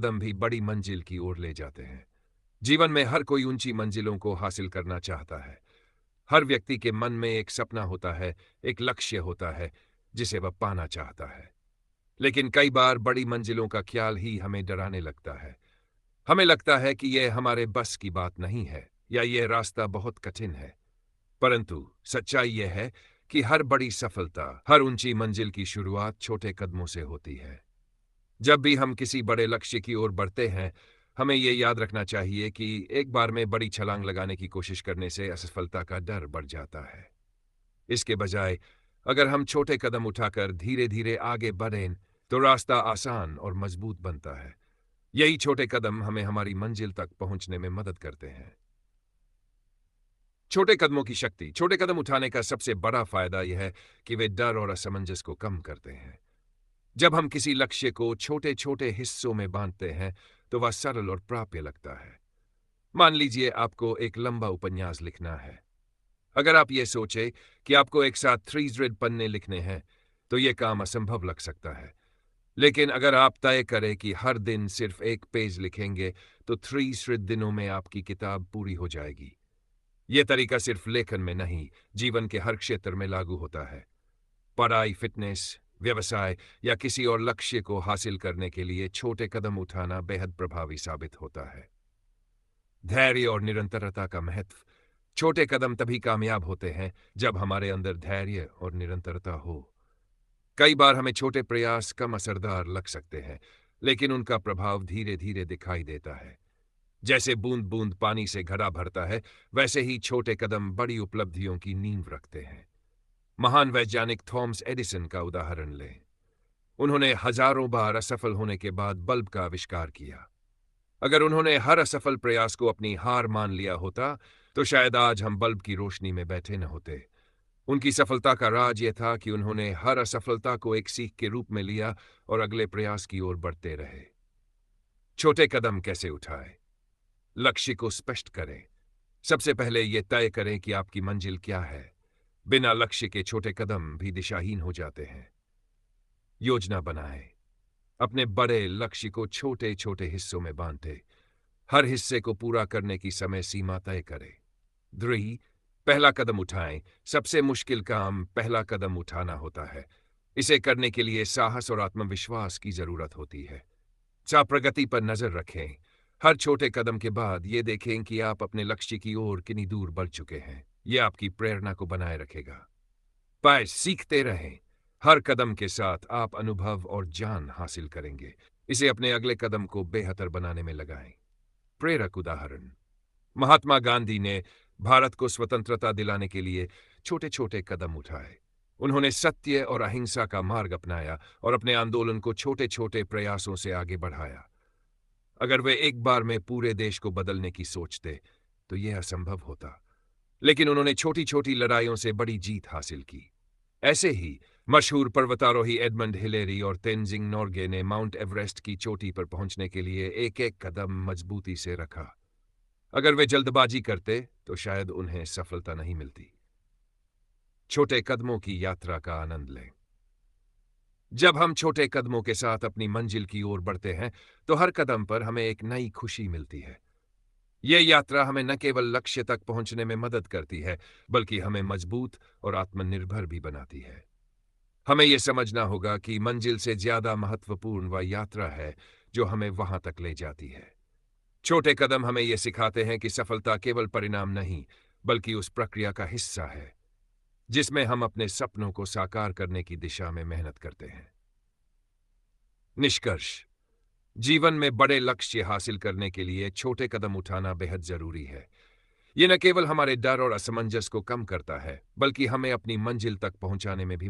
कदम भी बड़ी मंजिल की ओर ले जाते हैं। जीवन में हर कोई ऊंची मंजिलों को हासिल करना चाहता है। हर व्यक्ति के मन में एक सपना होता है, एक लक्ष्य होता है, जिसे वह पाना चाहता है। लेकिन कई बार बड़ी मंजिलों का ख्याल ही हमें डराने लगता है। हमें लगता है कि यह हमारे बस की बात नहीं है या यह रास्ता बहुत कठिन है। परंतु सच्चाई यह है कि हर बड़ी सफलता, हर ऊंची मंजिल की शुरुआत छोटे कदमों से होती है। जब भी हम किसी बड़े लक्ष्य की ओर बढ़ते हैं, हमें यह याद रखना चाहिए कि एक बार में बड़ी छलांग लगाने की कोशिश करने से असफलता का डर बढ़ जाता है। इसके बजाय अगर हम छोटे कदम उठाकर धीरे धीरे आगे बढ़ें, तो रास्ता आसान और मजबूत बनता है। यही छोटे कदम हमें हमारी मंजिल तक पहुंचने में मदद करते हैं। छोटे कदमों की शक्ति। छोटे कदम उठाने का सबसे बड़ा फायदा यह है कि वे डर और असमंजस को कम करते हैं। जब हम किसी लक्ष्य को छोटे छोटे हिस्सों में बांटते हैं, तो वह सरल और प्राप्य लगता है। मान लीजिए आपको एक लंबा उपन्यास लिखना है। अगर आप ये सोचें कि आपको एक साथ 300 पन्ने लिखने हैं, तो यह काम असंभव लग सकता है। लेकिन अगर आप तय करें कि हर दिन सिर्फ एक पेज लिखेंगे, तो 300 दिनों में आपकी किताब पूरी हो जाएगी। यह तरीका सिर्फ लेखन में नहीं, जीवन के हर क्षेत्र में लागू होता है। पढ़ाई, फिटनेस, व्यवसाय या किसी और लक्ष्य को हासिल करने के लिए छोटे कदम उठाना बेहद प्रभावी साबित होता है। धैर्य और निरंतरता का महत्व। छोटे कदम तभी कामयाब होते हैं जब हमारे अंदर धैर्य और निरंतरता हो। कई बार हमें छोटे प्रयास कम असरदार लग सकते हैं, लेकिन उनका प्रभाव धीरे धीरे दिखाई देता है। जैसे बूंद बूंद पानी से घड़ा भरता है, वैसे ही छोटे कदम बड़ी उपलब्धियों की नींव रखते हैं। महान वैज्ञानिक थॉमस एडिसन का उदाहरण लें। उन्होंने हजारों बार असफल होने के बाद बल्ब का आविष्कार किया। अगर उन्होंने हर असफल प्रयास को अपनी हार मान लिया होता, तो शायद आज हम बल्ब की रोशनी में बैठे न होते। उनकी सफलता का राज यह था कि उन्होंने हर असफलता को एक सीख के रूप में लिया और अगले प्रयास की ओर बढ़ते रहे। छोटे कदम कैसे उठाएं? लक्ष्य को स्पष्ट करें। सबसे पहले यह तय करें कि आपकी मंजिल क्या है। बिना लक्ष्य के छोटे कदम भी दिशाहीन हो जाते हैं। योजना बनाएं। अपने बड़े लक्ष्य को छोटे छोटे हिस्सों में बांटें। हर हिस्से को पूरा करने की समय सीमा तय करें। 3. पहला कदम उठाएं। सबसे मुश्किल काम पहला कदम उठाना होता है। इसे करने के लिए साहस और आत्मविश्वास की जरूरत होती है। प्रगति पर नजर रखें। हर छोटे कदम के बाद ये देखें कि आप अपने लक्ष्य की ओर कितनी दूर बढ़ चुके हैं। यह आपकी प्रेरणा को बनाए रखेगा। सीखते रहें। हर कदम के साथ आप अनुभव और ज्ञान हासिल करेंगे। इसे अपने अगले कदम को बेहतर बनाने में लगाएं। प्रेरक उदाहरण। महात्मा गांधी ने भारत को स्वतंत्रता दिलाने के लिए छोटे छोटे कदम उठाए। उन्होंने सत्य और अहिंसा का मार्ग अपनाया और अपने आंदोलन को छोटे छोटे प्रयासों से आगे बढ़ाया। अगर वे एक बार में पूरे देश को बदलने की सोचते, तो यह असंभव होता। लेकिन उन्होंने छोटी छोटी लड़ाइयों से बड़ी जीत हासिल की। ऐसे ही मशहूर पर्वतारोही एडमंड हिलेरी और तेनजिंग नोर्गे ने माउंट एवरेस्ट की चोटी पर पहुंचने के लिए एक एक कदम मजबूती से रखा। अगर वे जल्दबाजी करते, तो शायद उन्हें सफलता नहीं मिलती। छोटे कदमों की यात्रा का आनंद लें। जब हम छोटे कदमों के साथ अपनी मंजिल की ओर बढ़ते हैं, तो हर कदम पर हमें एक नई खुशी मिलती है। यह यात्रा हमें न केवल लक्ष्य तक पहुंचने में मदद करती है, बल्कि हमें मजबूत और आत्मनिर्भर भी बनाती है। हमें यह समझना होगा कि मंजिल से ज्यादा महत्वपूर्ण वह यात्रा है जो हमें वहां तक ले जाती है। छोटे कदम हमें यह सिखाते हैं कि सफलता केवल परिणाम नहीं, बल्कि उस प्रक्रिया का हिस्सा है जिसमें हम अपने सपनों को साकार करने की दिशा में मेहनत करते हैं। निष्कर्ष। जीवन में बड़े लक्ष्य हासिल करने के लिए छोटे कदम उठाना बेहद जरूरी है। यह न केवल हमारे डर और असमंजस को कम करता है, बल्कि हमें अपनी मंजिल तक पहुंचाने में भी